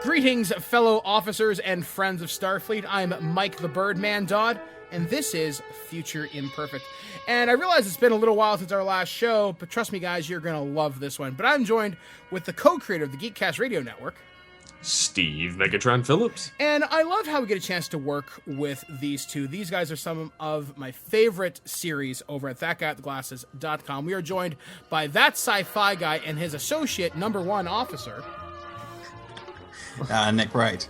Greetings, fellow officers and friends of Starfleet. I'm Mike the Birdman Dodd, and this is Future Imperfect. And I realize it's been a little while since our last show, but trust me, guys, you're going to love this one. But I'm joined with the co-creator of the Geekcast Radio Network, Steve Megatron Phillips. And I love how we get a chance to work with these two. These guys are some of my favorite series over at thatguyattheglasses.com. We are joined by that sci-fi guy and his associate, number one officer, Nick Wright.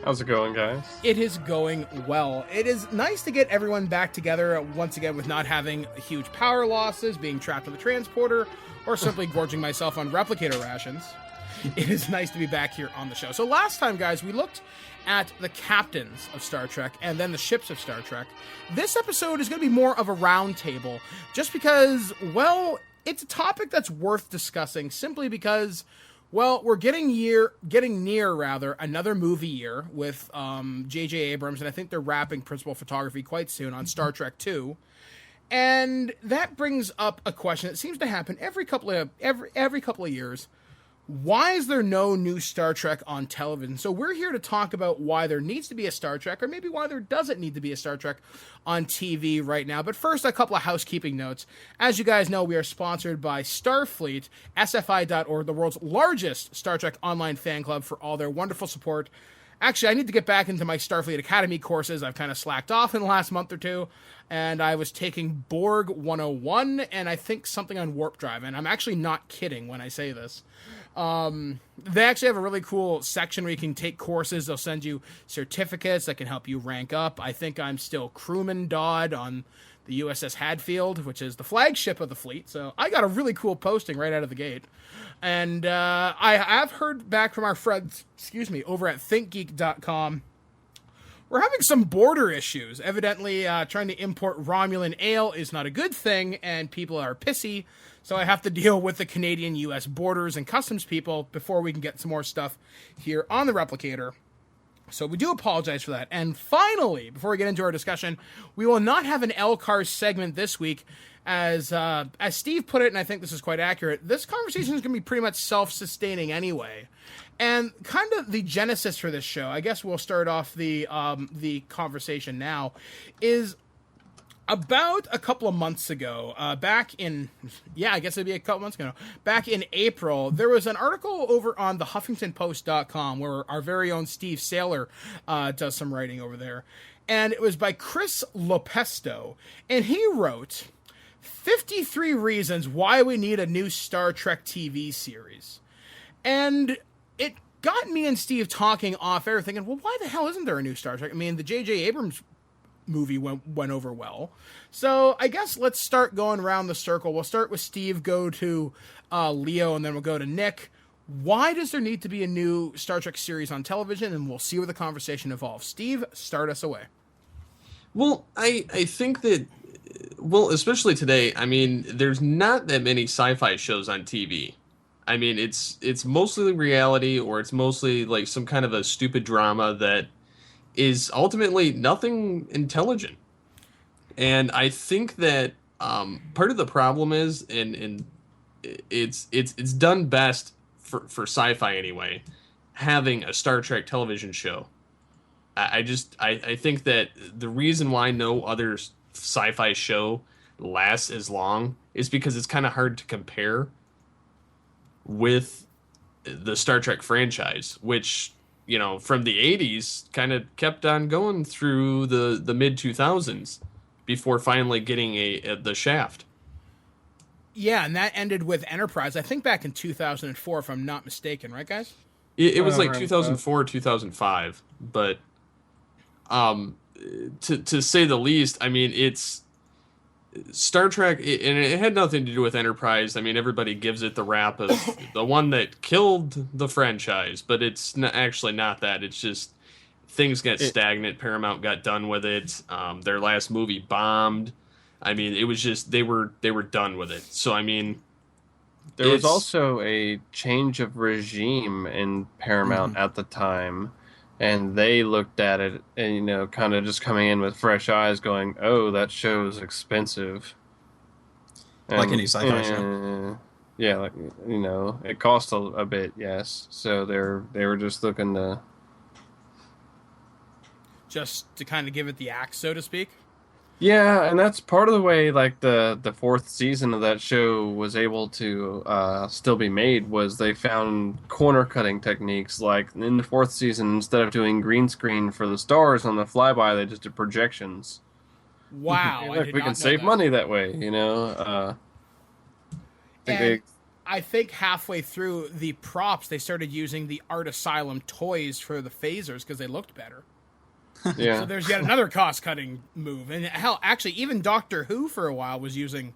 How's it going, guys? It is going well. It is nice to get everyone back together once again with not having huge power losses, being trapped on the transporter, or simply gorging myself on replicator rations. It is nice to be back here on the show. So last time, guys, we looked at the captains of Star Trek and then the ships of Star Trek. This episode is going to be more of a roundtable, just because, well, it's a topic that's worth discussing simply because, well, we're getting near another movie year with J.J. Abrams, and I think they're wrapping principal photography quite soon on Star Trek 2. And that brings up a question that seems to happen every couple of years. Why is there no new Star Trek on television? So we're here to talk about why there needs to be a Star Trek, or maybe why there doesn't need to be a Star Trek on TV right now. But first, a couple of housekeeping notes. As you guys know, we are sponsored by Starfleet, sfi.org, the world's largest Star Trek online fan club, for all their wonderful support. Actually, I need to get back into my Starfleet Academy courses. I've kind of slacked off in the last month or two, and I was taking Borg 101 and I think something on Warp Drive, and I'm actually not kidding when I say this. They actually have a really cool section where you can take courses. They'll send you certificates that can help you rank up. I think I'm still crewman Dodd on the USS Hadfield, which is the flagship of the fleet. So I got a really cool posting right out of the gate. And I have heard back from our friends, over at thinkgeek.com. We're having some border issues. Evidently, trying to import Romulan ale is not a good thing, and people are pissy. So I have to deal with the Canadian-U.S. borders and customs people before we can get some more stuff here on the replicator. So we do apologize for that. And finally, before we get into our discussion, we will not have an LCARS segment this week. As Steve put it, and I think this is quite accurate, this conversation is going to be pretty much self-sustaining anyway. And kind of the genesis for this show, I guess we'll start off the conversation now, is about a couple of months ago, back in April, there was an article over on the HuffingtonPost.com where our very own Steve Saylor does some writing over there. And it was by Chris Lopesto. And he wrote 53 reasons why we need a new Star Trek TV series. And it got me and Steve talking off air thinking, well, why the hell isn't there a new Star Trek? I mean, the J.J. Abrams movie went over well. So I guess let's start going around the circle. We'll start with Steve, go to Leo, and then we'll go to Nick. Why does there need to be a new Star Trek series on television? And we'll see where the conversation evolves. Steve, start us away. Well, I think that, well, especially today, I mean, there's not that many sci-fi shows on TV. I mean, it's mostly reality, or it's mostly like some kind of a stupid drama that is ultimately nothing intelligent. And I think that part of the problem is, and it's done best for sci-fi anyway, having a Star Trek television show. I think that the reason why no other sci-fi show lasts as long is because it's kind of hard to compare with the Star Trek franchise, which, you know, from the 80s kind of kept on going through the mid-2000s before finally getting the shaft. Yeah, and that ended with Enterprise, I think back in 2004, if I'm not mistaken, right, guys? It was like 2004, 2005, but to say the least, I mean, it's Star Trek, and it had nothing to do with Enterprise. I mean, everybody gives it the rap of the one that killed the franchise, but it's actually not that. It's just things got stagnant. Paramount got done with it. Their last movie bombed. I mean, it was just they were done with it. So I mean, there was also a change of regime in Paramount at the time. And they looked at it and, you know, kind of just coming in with fresh eyes going, oh, that show's expensive. Like any sci-fi show. Yeah, like, it cost a bit, yes. So they were just looking to kind of give it the axe, so to speak. Yeah, and that's part of the way like the fourth season of that show was able to still be made was they found corner cutting techniques. Like in the fourth season, instead of doing green screen for the stars on the flyby, they just did projections. Wow, Hey, look, we can save money that way, I think halfway through the props, they started using the Art Asylum toys for the phasers because they looked better. Yeah. So there's yet another cost-cutting move. And hell, actually, even Doctor Who for a while was using...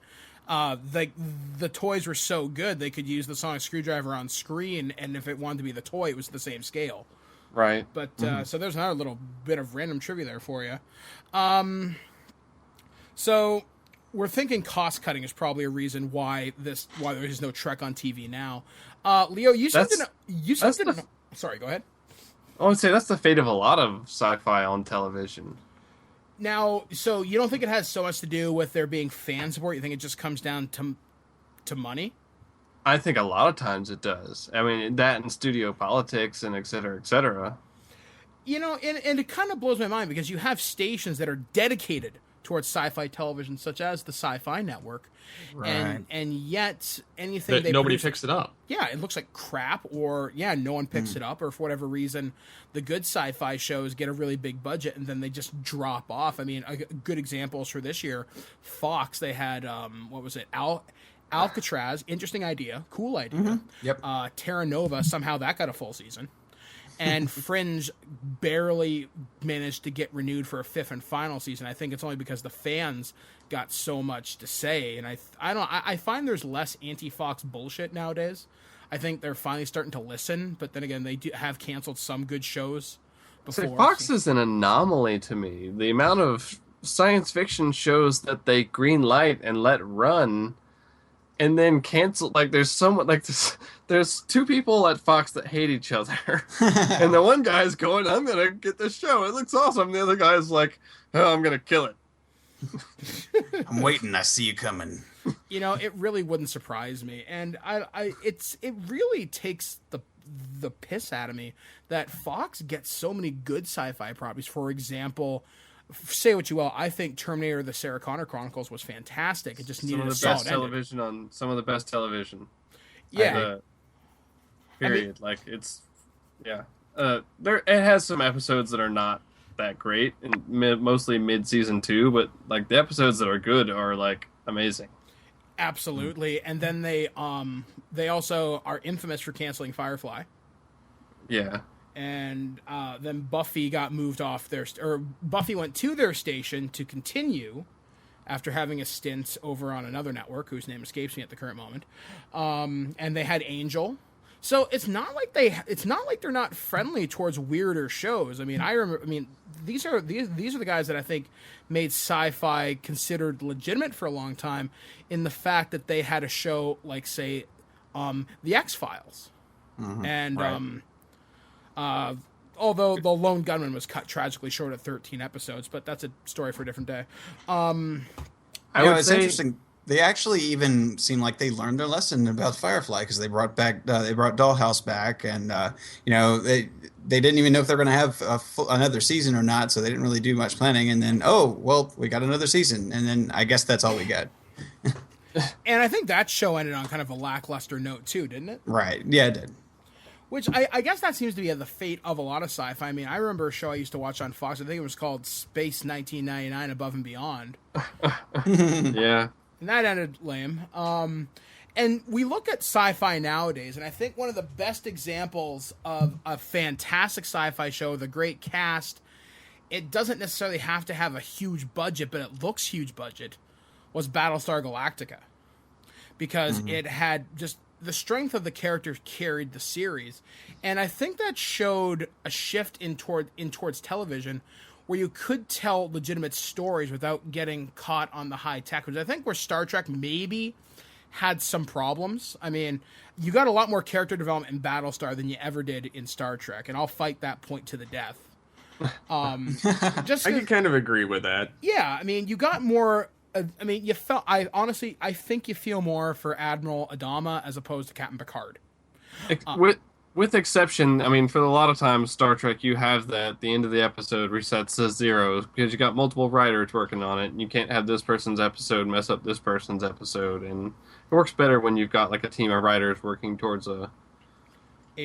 the toys were so good, they could use the sonic screwdriver on screen, and if it wanted to be the toy, it was the same scale. Right. But, so there's another little bit of random trivia there for you. So... we're thinking cost-cutting is probably a reason why there is no Trek on TV now. Leo, you said... Sorry, go ahead. I would say that's the fate of a lot of sci-fi on television. Now, so you don't think it has so much to do with there being fan support? You think it just comes down to money? I think a lot of times it does. I mean, that and studio politics and et cetera, et cetera. And it kind of blows my mind because you have stations that are dedicated towards sci-fi television, such as the Sci-Fi Network, right. and yet anything nobody picks it up. Yeah, it looks like crap, or no one picks it up, or for whatever reason, the good sci-fi shows get a really big budget and then they just drop off. I mean, good examples for this year, Fox, they had what was it, Alcatraz, interesting idea, cool idea. Mm-hmm. Yep. Terra Nova, somehow that got a full season. And Fringe barely managed to get renewed for a fifth and final season. I think it's only because the fans got so much to say. And I find there's less anti-Fox bullshit nowadays. I think they're finally starting to listen, but then again, they have canceled some good shows before. So Fox is an anomaly to me. The amount of science fiction shows that they green light and let run and then cancel, like there's two people at Fox that hate each other. And the one guy's going, I'm going to get this show. It looks awesome. The other guy's like, oh, I'm going to kill it. I'm waiting. I see you coming. It really wouldn't surprise me. And it really takes the piss out of me that Fox gets so many good sci-fi properties. For example, say what you will, I think Terminator: The Sarah Connor Chronicles was fantastic. It just needed a solid television on some of the best television. Yeah. Period. It has some episodes that are not that great, and mostly mid-season 2, but like the episodes that are good are like amazing. Absolutely. And then they also are infamous for canceling Firefly. Yeah. And then Buffy got moved off Buffy went to their station to continue after having a stint over on another network whose name escapes me at the current moment. And they had Angel. So it's not like they're not friendly towards weirder shows. I mean, these are the guys that I think made sci-fi considered legitimate for a long time in the fact that they had a show like, say, The X-Files. Mm-hmm. And right. Although The Lone Gunman was cut tragically short at 13 episodes, but that's a story for a different day. It's interesting. They actually even seem like they learned their lesson about Firefly because they brought Dollhouse back, and they didn't even know if they were going to have another season or not, so they didn't really do much planning. And then, we got another season, and then I guess that's all we got. And I think that show ended on kind of a lackluster note too, didn't it? Right. Yeah, it did. Which I guess that seems to be the fate of a lot of sci-fi. I mean, I remember a show I used to watch on Fox. I think it was called Space 1999 Above and Beyond. Yeah. And that ended lame. And we look at sci-fi nowadays, and I think one of the best examples of a fantastic sci-fi show with a great cast, it doesn't necessarily have to have a huge budget, but it looks huge budget, was Battlestar Galactica. Because it had just... the strength of the characters carried the series, and I think that showed a shift towards television, where you could tell legitimate stories without getting caught on the high tech. Which I think where Star Trek maybe had some problems. I mean, you got a lot more character development in Battlestar than you ever did in Star Trek, and I'll fight that point to the death. I can kind of agree with that. Yeah, I mean, you got more I mean, I think you feel more for Admiral Adama as opposed to Captain Picard. With exception, I mean, for a lot of times, Star Trek, you have that at the end of the episode resets to 0 because you got multiple writers working on it, and you can't have this person's episode mess up this person's episode, and it works better when you've got like a team of writers working towards a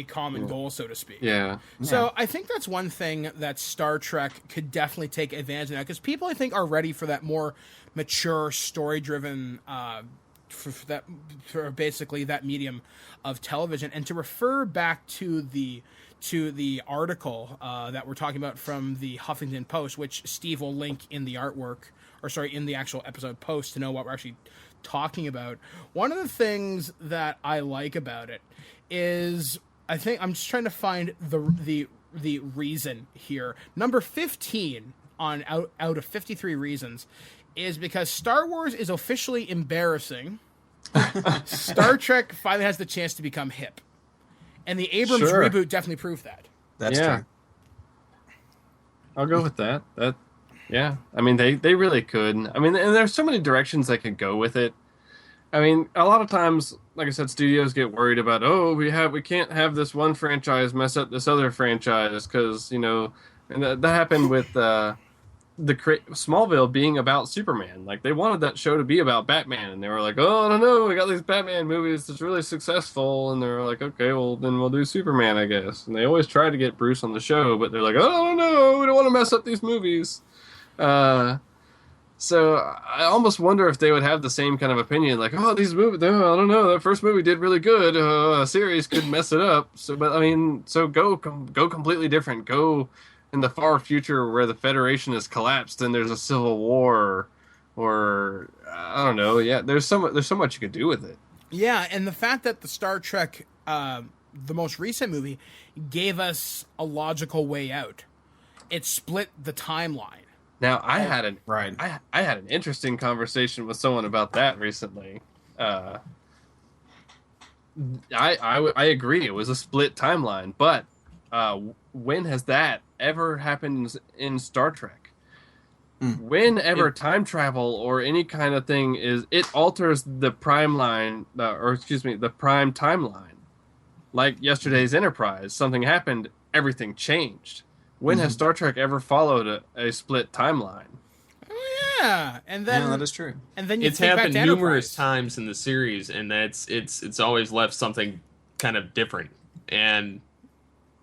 common goal, so to speak. Yeah. So I think that's one thing that Star Trek could definitely take advantage of now, because people, I think, are ready for that more mature, story-driven, for basically that medium of television. And to refer back to the article that we're talking about from the Huffington Post, which Steve will link in the artwork, in the actual episode post to know what we're actually talking about. One of the things that I like about it is, I think I'm just trying to find the reason here. Number 15 on out of 53 reasons is because Star Wars is officially embarrassing. Star Trek finally has the chance to become hip. And the Abrams reboot definitely proved that. That's true. I'll go with that. Yeah. I mean, they really could. I mean, and there's so many directions they could go with it. I mean, a lot of times, like I said, studios get worried about, we can't have this one franchise mess up this other franchise because, and that happened with Smallville being about Superman. Like, they wanted that show to be about Batman, and they were like, oh, I don't know, we got these Batman movies that's really successful, and they were like, okay, well, then we'll do Superman, I guess. And they always try to get Bruce on the show, but they're like, oh, no, we don't want to mess up these movies. So I almost wonder if they would have the same kind of opinion, like, oh, these movies, I don't know, that first movie did really good, a series could mess it up. So, but I mean, so go completely different. Go in the far future where the Federation has collapsed and there's a civil war, or I don't know. Yeah, there's so much you could do with it. Yeah, and the fact that the Star Trek, the most recent movie, gave us a logical way out. It split the timeline. Now, I had an interesting conversation with someone about that recently. I agree, it was a split timeline, but when has that ever happened in Star Trek? Whenever time travel or any kind of thing it alters the prime line, the prime timeline. Like yesterday's Enterprise, something happened, everything changed. When has Star Trek ever followed a split timeline? Oh yeah, and then that is true. And then it's happened numerous times in the series, and it's always left something kind of different, and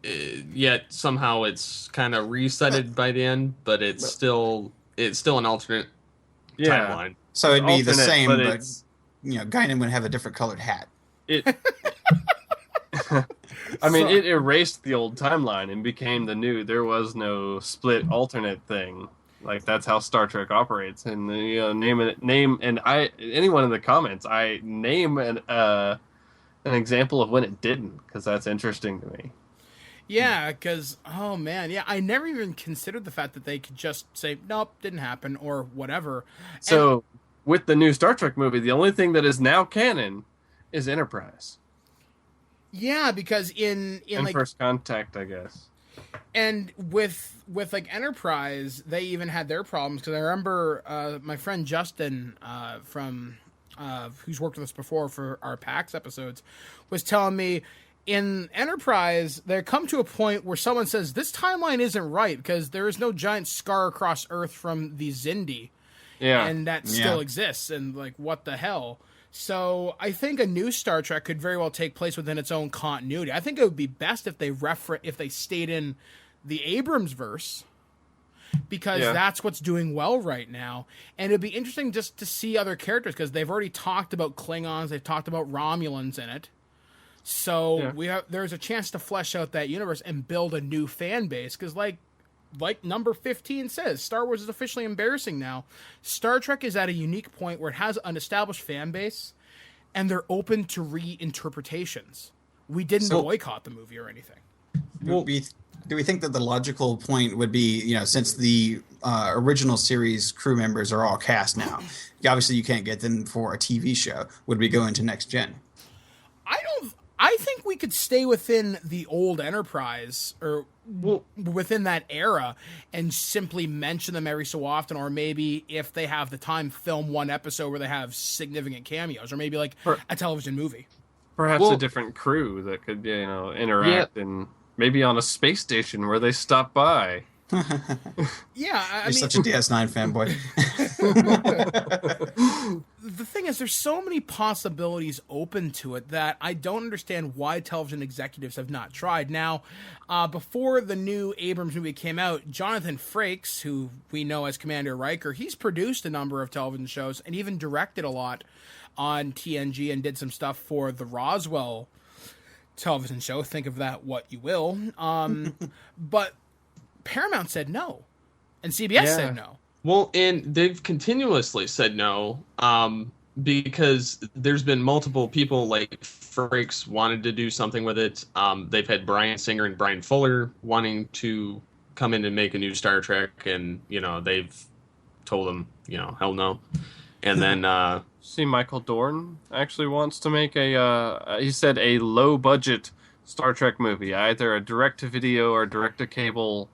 yet somehow it's kind of resetted by the end, but it's still an alternate timeline. So it'd be the same, but Guinan would have a different colored hat. I mean, it erased the old timeline and became the new. There was no split alternate thing. Like, that's how Star Trek operates. And anyone in the comments, I name an example of when it didn't, because that's interesting to me. Yeah, because I never even considered the fact that they could just say nope, didn't happen, or whatever. So with the new Star Trek movie, the only thing that is now canon is Enterprise. Yeah, because in like First Contact, I guess. And with like Enterprise, they even had their problems, because I remember my friend Justin from who's worked with us before for our PAX episodes was telling me in Enterprise they come to a point where someone says this timeline isn't right because there is no giant scar across Earth from the Xindi, and that still exists, and like what the hell. So I think a new Star Trek could very well take place within its own continuity. I think it would be best if they stayed in the Abrams verse, because that's what's doing well right now. And it'd be interesting just to see other characters, because they've already talked about Klingons, they've talked about Romulans in it. So there's a chance to flesh out that universe and build a new fan base, because like number 15 says, Star Wars is officially embarrassing now. Star Trek is at a unique point where it has an established fan base, and they're open to reinterpretations. We didn't boycott the movie or anything. Do we think that the logical point would be, since the original series crew members are all cast now, obviously you can't get them for a TV show, would we go into next gen? I think we could stay within the old Enterprise, or within that era and simply mention them every so often, or maybe if they have the time, film one episode where they have significant cameos, or maybe like a television movie. Perhaps a different crew that could, interact, and maybe on a space station where they stop by. Yeah, You're such a DS9 fanboy. The thing is, there's so many possibilities open to it that I don't understand why television executives have not tried. Now, before the new Abrams movie came out, Jonathan Frakes, who we know as Commander Riker, he's produced a number of television shows and even directed a lot on TNG and did some stuff for the Roswell television show. Think of that what you will. But Paramount said no, and CBS said no. Well, and they've continuously said no, because there's been multiple people like Frakes wanted to do something with it. They've had Bryan Singer and Brian Fuller wanting to come in and make a new Star Trek, and they've told them hell no. And then see, Michael Dorn actually wants to make he said a low budget Star Trek movie, either a direct to video or direct to cable.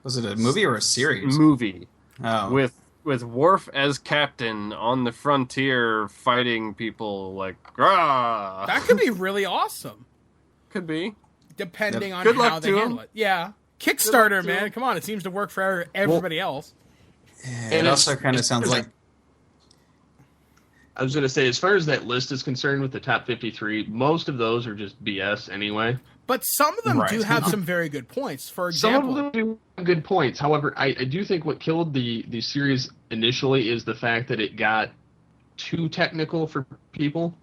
Was it a movie or a series? Movie. Oh. With Worf as captain on the frontier fighting people like Grah. That could be really awesome. Could be. Depending on Good how luck they to handle him. it. Yeah. Kickstarter, man. Come on, it seems to work for everybody else. Yeah, it also kind of sounds like... I was going to say, as far as that list is concerned with the top 53, most of those are just BS anyway. But some of them do have some very good points. For example, some of them do have good points. However, I do think what killed the series initially is the fact that it got too technical for people.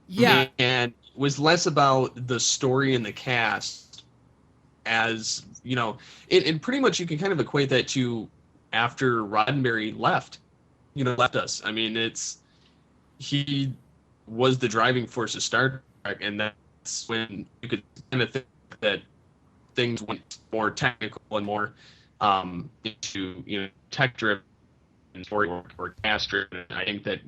Yeah. And was less about the story and the cast as, and pretty much you can kind of equate that to after Roddenberry left us. I mean, he was the driving force of Star Trek, and that's when you could kind of think that things went more technical and more into tech-driven story or cast-driven. I think that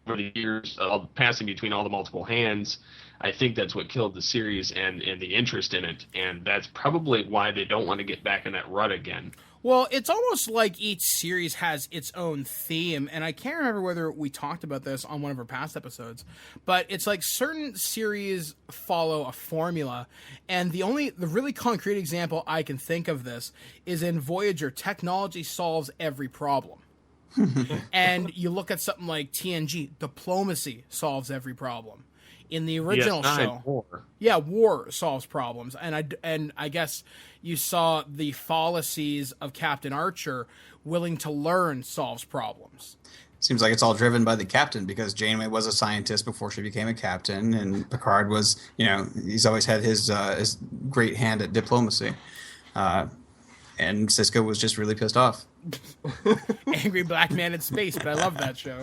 over the years of passing between all the multiple hands, I think that's what killed the series and the interest in it, and that's probably why they don't want to get back in that rut again. Well, it's almost like each series has its own theme, and I can't remember whether we talked about this on one of our past episodes, but it's like certain series follow a formula, and the really concrete example I can think of this is in Voyager. Technology solves every problem. And you look at something like TNG, diplomacy solves every problem. In the original show, war solves problems, and I guess you saw the fallacies of Captain Archer. Willing to learn solves problems. Seems like it's all driven by the captain, because Janeway was a scientist before she became a captain, and Picard was, he's always had his great hand at diplomacy, and Sisko was just really pissed off. Angry black man in space, but I love that show.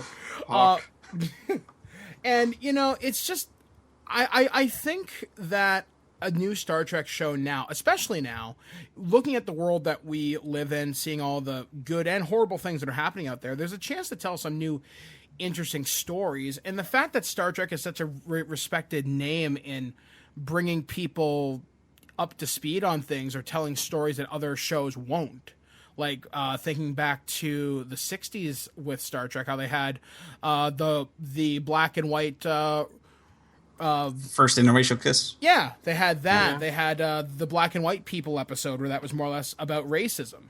And it's just. I think that a new Star Trek show now, especially now, looking at the world that we live in, seeing all the good and horrible things that are happening out there, there's a chance to tell some new interesting stories. And the fact that Star Trek is such a respected name in bringing people up to speed on things or telling stories that other shows won't. Like thinking back to the 60s with Star Trek, how they had the black and white... First interracial kiss. Yeah, they had that. Yeah. They had the black and white people episode where that was more or less about racism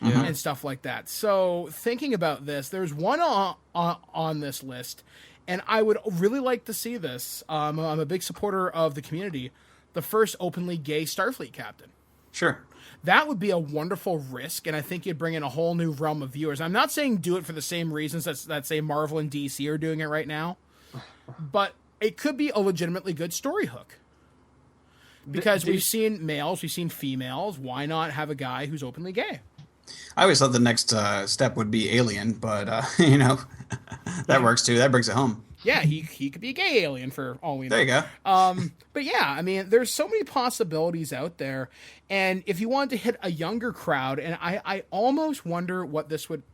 and stuff like that. So thinking about this, there's one on this list, and I would really like to see this. I'm a big supporter of the community. The first openly gay Starfleet captain. Sure. That would be a wonderful risk, and I think you'd bring in a whole new realm of viewers. I'm not saying do it for the same reasons that say Marvel and DC are doing it right now, but it could be a legitimately good story hook. Because we've seen males, we've seen females. Why not have a guy who's openly gay? I always thought the next step would be Alien, but, that works too. That brings it home. Yeah, he could be a gay alien for all we know. There you go. But yeah, I mean, there's so many possibilities out there. And if you wanted to hit a younger crowd, and I almost wonder what this would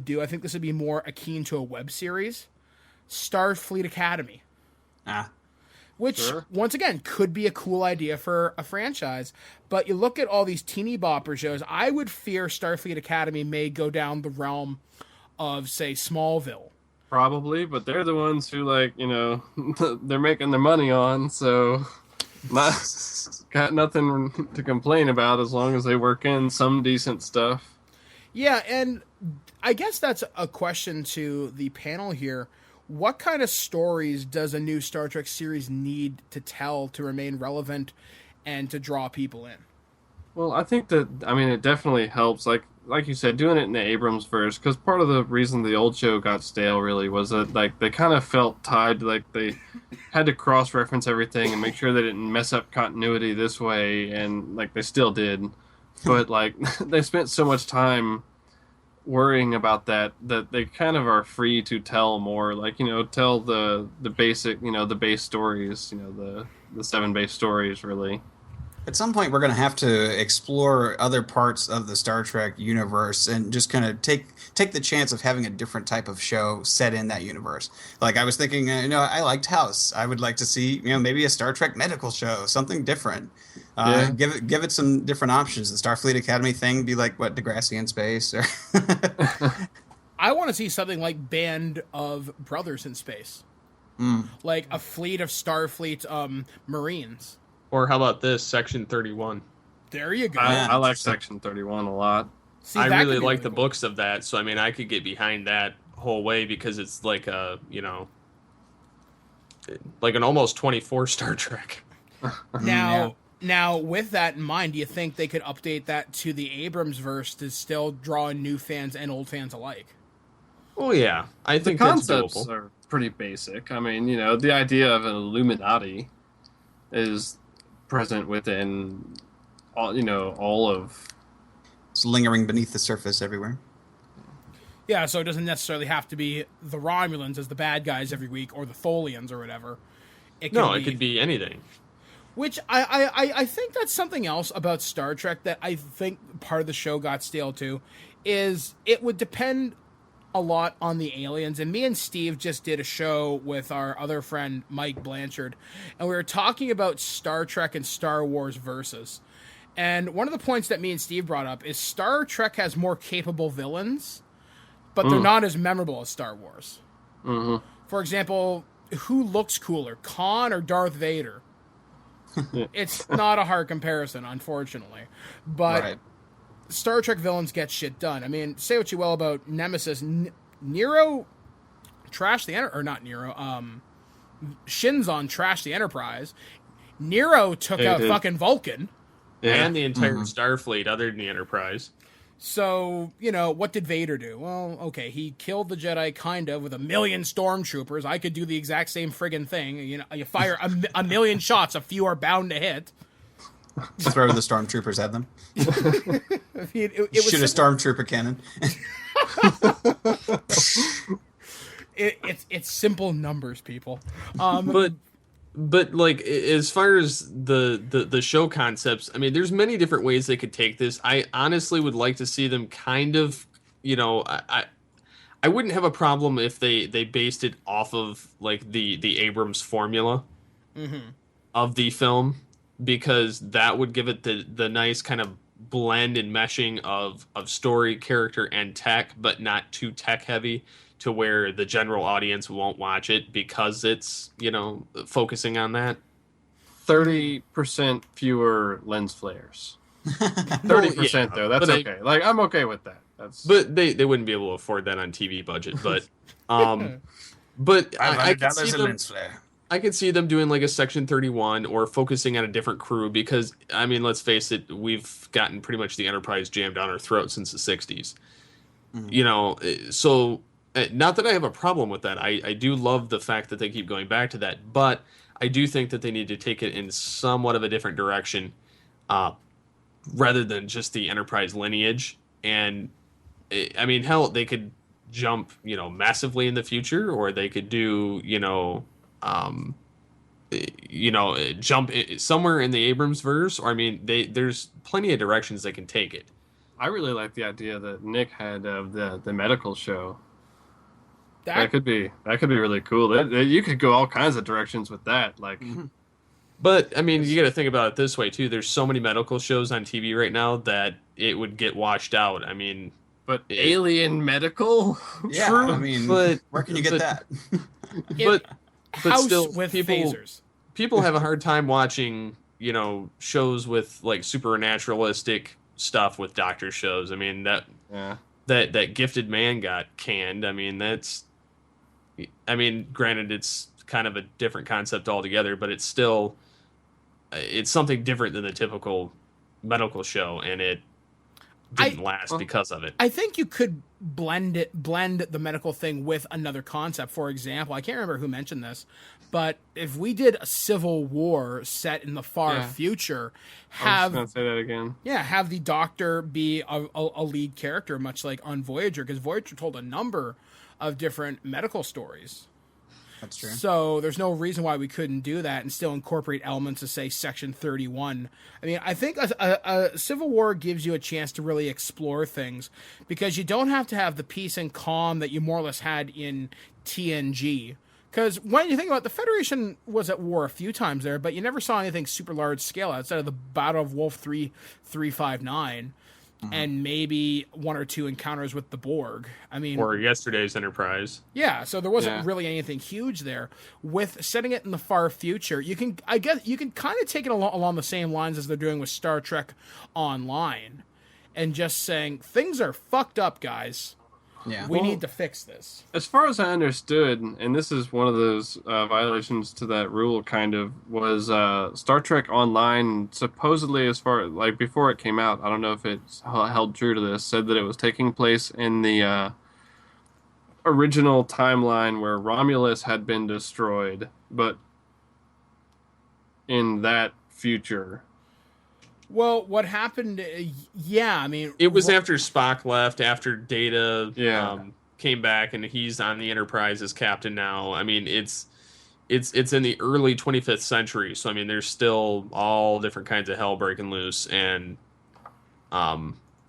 do. I think this would be more akin to a web series. Starfleet Academy. which Sure. once again could be a cool idea for a franchise. But you look at all these teeny bopper shows, I would fear Starfleet Academy may go down the realm of, say, Smallville. Probably, but they're the ones who, like, you know, they're making their money on, so not got nothing to complain about as long as they work in some decent stuff. Yeah, and I guess that's a question to the panel here. What kind of stories does a new Star Trek series need to tell to remain relevant and to draw people in? Well, I think that, I mean, it definitely helps, like you said, doing it in the Abrams verse, because part of the reason the old show got stale really was that, like, they kind of felt tied, like they had to cross-reference everything and make sure they didn't mess up continuity this way, and, like, they still did. But, like, they spent so much time worrying about that they kind of are free to tell more, like, you know, tell the basic, you know, the base stories, you know, the 7 base stories, really. At some point, we're going to have to explore other parts of the Star Trek universe and just kind of take the chance of having a different type of show set in that universe. Like, I was thinking, I liked House. I would like to see, maybe a Star Trek medical show, something different. Yeah. Give it some different options. The Starfleet Academy thing be like, what, Degrassi in space? Or I want to see something like Band of Brothers in space. Like a fleet of Starfleet Marines. Or how about this, Section 31? There you go. I like Section 31 a lot. See, I that really could be like the cool. books of that, so I mean, I could get behind that whole way because it's like a, like an almost 24 Star Trek. Now, with that in mind, do you think they could update that to the Abrams verse to still draw in new fans and old fans alike? Oh yeah, I The think that's concepts doable. are pretty basic. I mean, you know, the idea of an Illuminati is present within all of. it's lingering beneath the surface everywhere. Yeah, so it doesn't necessarily have to be the Romulans as the bad guys every week or the Tholians or whatever. It It could be anything. Which I think that's something else about Star Trek that I think part of the show got stale too, is it would depend a lot on the aliens. And me and Steve just did a show with our other friend Mike Blanchard, and we were talking about Star Trek and Star Wars versus. And one of the points that me and Steve brought up is Star Trek has more capable villains, but they're not as memorable as Star Wars. Mm-hmm. For example, who looks cooler, Khan or Darth Vader? It's not a hard comparison, unfortunately. But Right. Star Trek villains get shit done. I mean, say what you will about Nemesis. Nero trashed the or not Nero. Shinzon trashed the Enterprise. Nero took out did. fucking Vulcan. Yeah. And the entire Starfleet, other than the Enterprise. So, what did Vader do? Well, okay, he killed the Jedi kind of with 1 million stormtroopers. I could do the exact same friggin' thing. You fire a million shots, a few are bound to hit. Throw the stormtroopers at them. It was Shoot a stormtrooper cannon. it's simple numbers, people. But like, as far as the show concepts, I mean, there's many different ways they could take this. I honestly would like to see them kind of, I wouldn't have a problem if they based it off of like the Abrams formula of the film, because that would give it the nice kind of blend and meshing of story, character, and tech, but not too tech heavy to where the general audience won't watch it because it's, focusing on that. 30% fewer lens flares. 30% though, that's okay. Like, I'm okay with that. But they wouldn't be able to afford that on TV budget. But but I could see them. I could see them doing like a Section 31 or focusing on a different crew because, I mean, let's face it, we've gotten pretty much the Enterprise jammed down our throat since the 60s. So not that I have a problem with that. I do love the fact that they keep going back to that, but I do think that they need to take it in somewhat of a different direction rather than just the Enterprise lineage. And, I mean, hell, they could jump, massively in the future, or they could do, jump somewhere in the Abrams verse. Or I mean, there's plenty of directions they can take it. I really like the idea that Nick had of the medical show. That could be really cool. You could go all kinds of directions with that. Like, but I mean, you got to think about it this way too. There's so many medical shows on TV right now that it would get washed out. I mean, but alien medical? Yeah, True, I mean, but where can you get that? but House still, with people phasers. people have a hard time watching, shows with like supernaturalistic stuff with doctor shows. I mean, that Gifted Man got canned. I mean, granted, it's kind of a different concept altogether, but it's still something different than the typical medical show, and it didn't last because of it. I think you could blend the medical thing with another concept. For example, I can't remember who mentioned this, but if we did a Civil War set in the far future, I was gonna say that again. Yeah, have the Doctor be a lead character, much like on Voyager, because Voyager told a number of different medical stories. That's true. So there's no reason why we couldn't do that and still incorporate elements of, say, Section 31. I mean, I think a Civil War gives you a chance to really explore things, because you don't have to have the peace and calm that you more or less had in TNG. Because when you think about it, the Federation was at war a few times there, but you never saw anything super large scale outside of the Battle of Wolf 359. And maybe one or two encounters with the Borg. I mean, or yesterday's Enterprise. Yeah, so there wasn't really anything huge there. With setting it in the far future, you can kind of take it along the same lines as they're doing with Star Trek Online, and just saying things are fucked up, guys. Yeah, we need to fix this. As far as I understood, and this is one of those violations to that rule, kind of, was Star Trek Online supposedly, as far like before it came out, I don't know if it's held true to this, said that it was taking place in the original timeline where Romulus had been destroyed, but in that future. Well, what happened? I mean, it was after Spock left, after Data came back, and he's on the Enterprise as captain now. I mean, it's in the early 25th century, so I mean, there's still all different kinds of hell breaking loose, and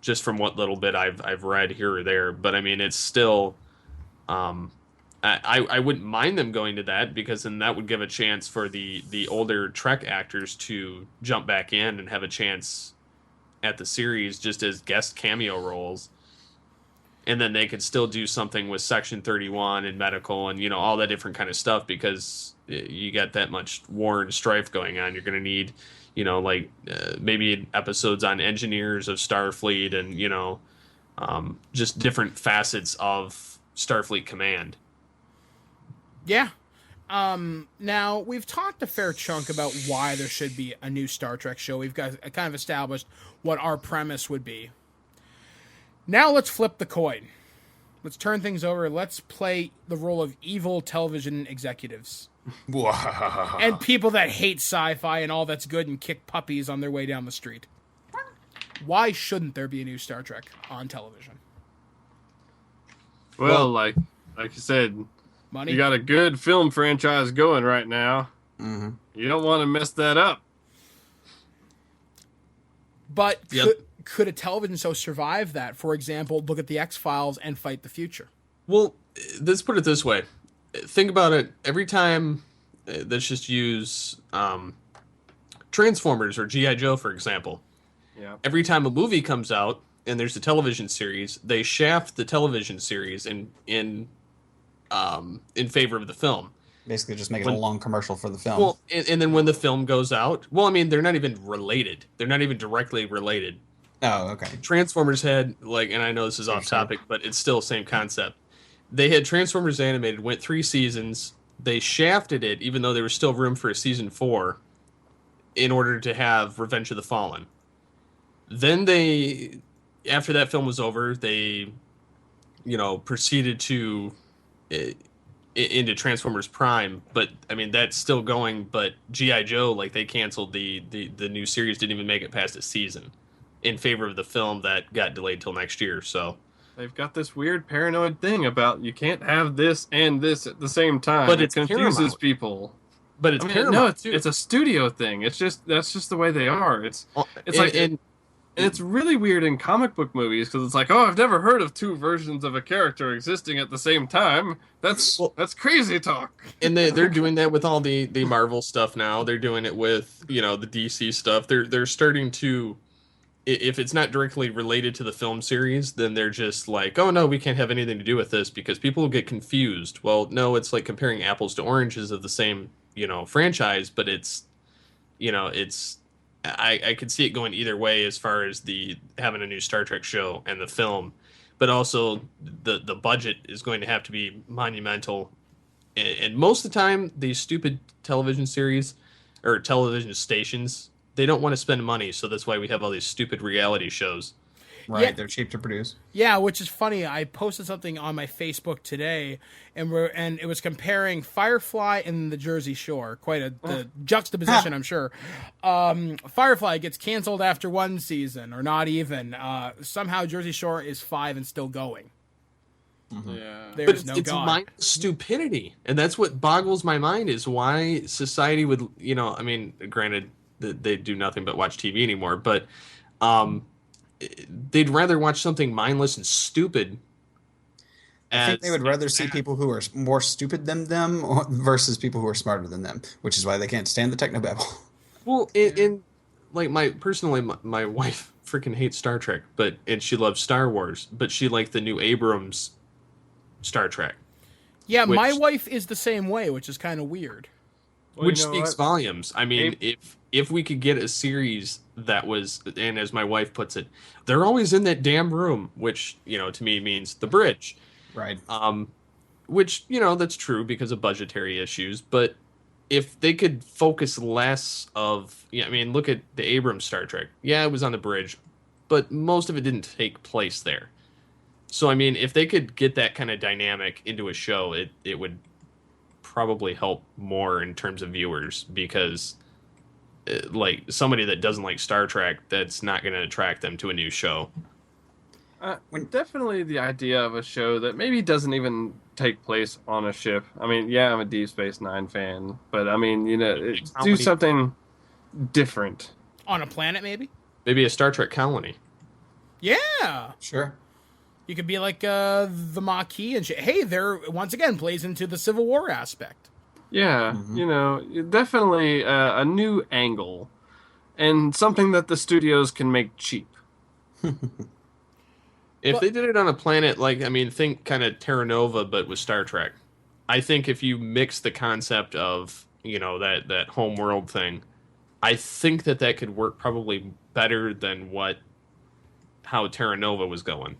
just from what little bit I've read here or there, but I mean, it's still. I wouldn't mind them going to that, because then that would give a chance for the older Trek actors to jump back in and have a chance at the series just as guest cameo roles. And then they could still do something with Section 31 and medical and, all that different kind of stuff, because you got that much war and strife going on. You're going to need, maybe episodes on engineers of Starfleet and, just different facets of Starfleet Command. Yeah. Now, we've talked a fair chunk about why there should be a new Star Trek show. We've got kind of established what our premise would be. Now let's flip the coin. Let's turn things over. Let's play the role of evil television executives. And people that hate sci-fi and all that's good and kick puppies on their way down the street. Why shouldn't there be a new Star Trek on television? Well, like you said... Money? You got a good film franchise going right now. Mm-hmm. You don't want to mess that up. But could a television show survive that? For example, look at the X-Files and Fight the Future. Well, let's put it this way. Think about it. Every time, let's just use Transformers or G.I. Joe, for example. Yeah. Every time a movie comes out and there's a television series, they shaft the television series in favor of the film. Basically just make it a long commercial for the film. Well, and then when the film goes out, well, I mean, they're not even related. They're not even directly related. Oh, okay. Transformers had, and I know this is off topic, but it's still the same concept. They had Transformers Animated, went 3 seasons. They shafted it, even though there was still room for a season 4, in order to have Revenge of the Fallen. Then after that film was over, they, proceeded to... into Transformers Prime, but I mean that's still going. But G.I. Joe, they canceled the new series, didn't even make it past a season, in favor of the film that got delayed till next year. So they've got this weird paranoid thing about you can't have this and this at the same time. But it it's confuses Paramount. People. But it's I mean, Paramount. no, it's a studio thing. It's just that's just the way they are. It's And it's really weird in comic book movies because it's like, oh, I've never heard of two versions of a character existing at the same time. That's crazy talk. And they're doing that with all the Marvel stuff now. They're doing it with, the DC stuff. They're starting to, if it's not directly related to the film series, then they're just like, oh no, we can't have anything to do with this because people will get confused. Well, no, it's like comparing apples to oranges of the same, franchise, but it's, I could see it going either way as far as the having a new Star Trek show and the film, but also the budget is going to have to be monumental. And most of the time, these stupid television series or television stations, they don't want to spend money, so that's why we have all these stupid reality shows. Right, Yeah. they're cheap to produce. Yeah, which is funny. I posted something on my Facebook today, and it was comparing Firefly and the Jersey Shore. Quite the juxtaposition, I'm sure. Firefly gets canceled after one season, or not even. Somehow Jersey Shore is 5 and still going. Mm-hmm. Yeah. There's But no it's God. mindless stupidity, and that's what boggles my mind is why society would, granted that they do nothing but watch TV anymore, but they'd rather watch something mindless and stupid. I think they would rather see people who are more stupid than them versus people who are smarter than them, which is why they can't stand the technobabble. Well, in like my wife freaking hates Star Trek, and she loves Star Wars, but she liked the new Abrams Star Trek. Yeah, my wife is the same way, which is kind of weird. Well, Which you know speaks what? volumes. I mean, if we could get a series that was, and as my wife puts it, they're always in that damn room, which, to me means the bridge. Right. Which, that's true because of budgetary issues. But if they could focus less of, look at the Abrams Star Trek. Yeah, it was on the bridge, but most of it didn't take place there. So, if they could get that kind of dynamic into a show, it would probably help more in terms of viewers because like somebody that doesn't like Star Trek, that's not going to attract them to a new show. Definitely the idea of a show that maybe doesn't even take place on a ship. I'm a Deep Space Nine fan, but do something different. On a planet, maybe? Maybe a Star Trek colony. Yeah. Sure. You could be like the Maquis and shit. Hey, there, once again, plays into the Civil War aspect. Yeah, definitely a new angle and something that the studios can make cheap. If they did it on a planet, think kind of Terra Nova, but with Star Trek. I think if you mix the concept of, that home world thing, I think that could work probably better than how Terra Nova was going.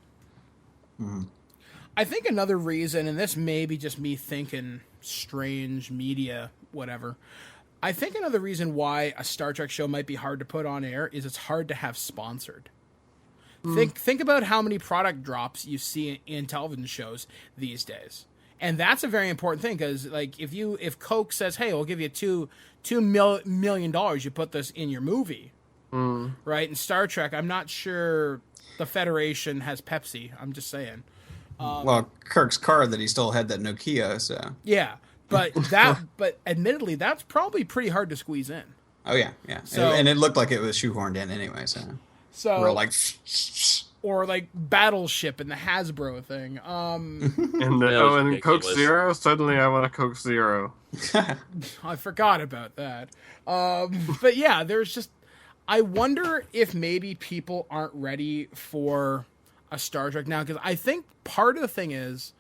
Mm-hmm. I think another reason, and this may be just me thinking strange media, whatever. I think another reason why a Star Trek show might be hard to put on air is it's hard to have sponsored. Think about how many product drops you see in television shows these days, and that's a very important thing because, like, if Coke says, "Hey, we'll give you $2 million, you put this in your movie," right? In Star Trek, I'm not sure the Federation has Pepsi. I'm just saying. Well, Kirk's car that he still had that Nokia, so Yeah, but admittedly, that's probably pretty hard to squeeze in. oh yeah. So- and it looked like it was shoehorned in anyway. So we're like, or like Battleship and the Hasbro thing. And That was and Coke ridiculous. Zero. Suddenly, I want a Coke Zero. I forgot about that. But yeah, there's just. I wonder if maybe people aren't ready for a Star Trek now because I think part of the thing is,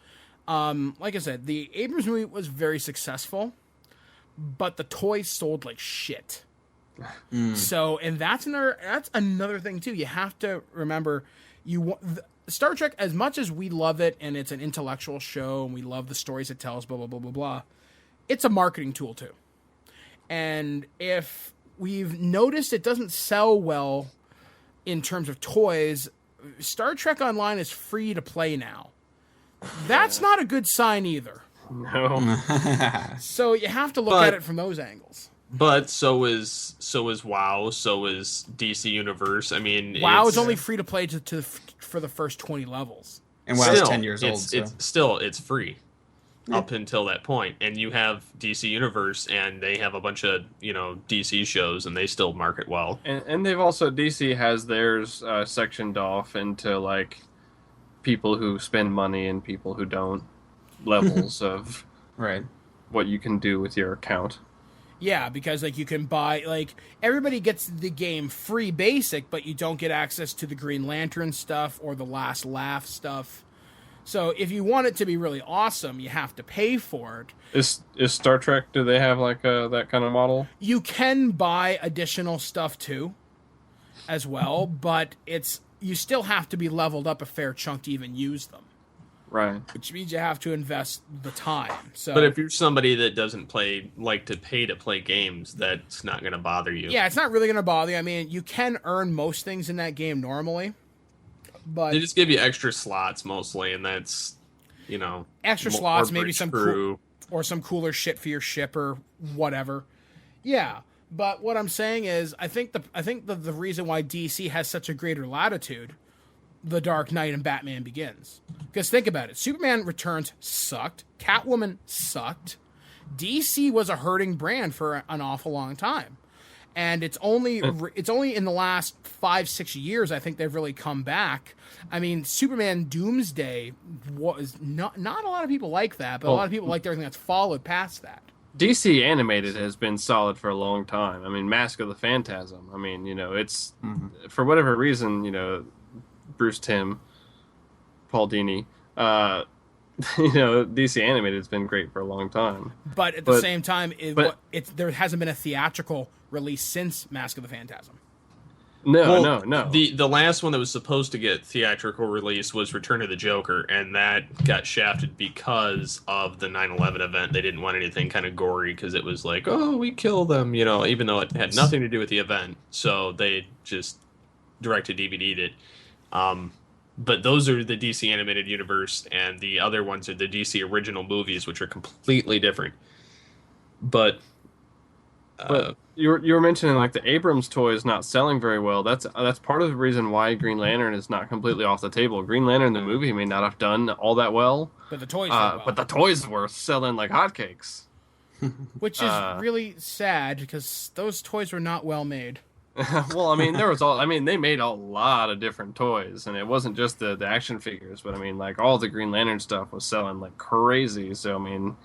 like I said, the Abrams movie was very successful, but the toys sold like shit. So, and that's another thing too. You have to remember, Star Trek, as much as we love it and it's an intellectual show and we love the stories it tells, blah blah blah blah blah, it's a marketing tool too. And if we've noticed it doesn't sell well in terms of toys, Star Trek Online is free to play now. That's not a good sign either. No. So you have to look at it from those angles. But so is WoW, so is DC Universe. WoW is only free to play for the first 20 levels. and WoW's 10 years old. It's free. up until that point. And you have DC Universe, and they have a bunch of, DC shows, and they still market well. And they've also, DC has theirs sectioned off into, like, people who spend money and people who don't, levels of Right. what you can do with your account. Yeah, because like you can buy, like, everybody gets the game free basic, but you don't get access to the Green Lantern stuff or the Last Laugh stuff. So if you want it to be really awesome, you have to pay for it. Is Star Trek, do they have like that kind of model? You can buy additional stuff too, as well, but you still have to be leveled up a fair chunk to even use them. Right. Which means you have to invest the time. So, but if you're somebody that doesn't like to pay to play games, that's not going to bother you. Yeah, it's not really going to bother you. I mean, you can earn most things in that game normally, but they just give you extra slots mostly, and that's, extra more slots, maybe bridge some crew. or some cooler shit for your ship or whatever. Yeah, but what I'm saying is, I think the reason why DC has such a greater latitude, The Dark Knight and Batman Begins. Because think about it. Superman Returns sucked. Catwoman sucked. DC was a hurting brand for an awful long time. And it's only in the last 5-6 years, I think they've really come back. I mean, Superman Doomsday was not a lot of people like that, but a lot of people liked everything that's followed past that. DC animated has been solid for a long time. I mean, Mask of the Phantasm. I mean, it's for whatever reason, Bruce Timm, Paul Dini, DC animated has been great for a long time. But at the same time, there hasn't been a theatrical release since Mask of the Phantasm. No. The last one that was supposed to get theatrical release was Return of the Joker, and that got shafted because of the 9/11 event. They didn't want anything kind of gory because it was like, oh, we kill them, even though it had nothing to do with the event. So they just direct-to-DVD'd it. But those are the DC Animated Universe, and the other ones are the DC original movies, which are completely different. But you were mentioning like the Abrams toys not selling very well. That's part of the reason why Green Lantern is not completely off the table. Green Lantern the movie may not have done all that well, but the toys but the toys were selling like hotcakes. Which is really sad because those toys were not well made. Well, I mean, they made a lot of different toys, and it wasn't just the action figures, but I mean, like all the Green Lantern stuff was selling like crazy. So I mean,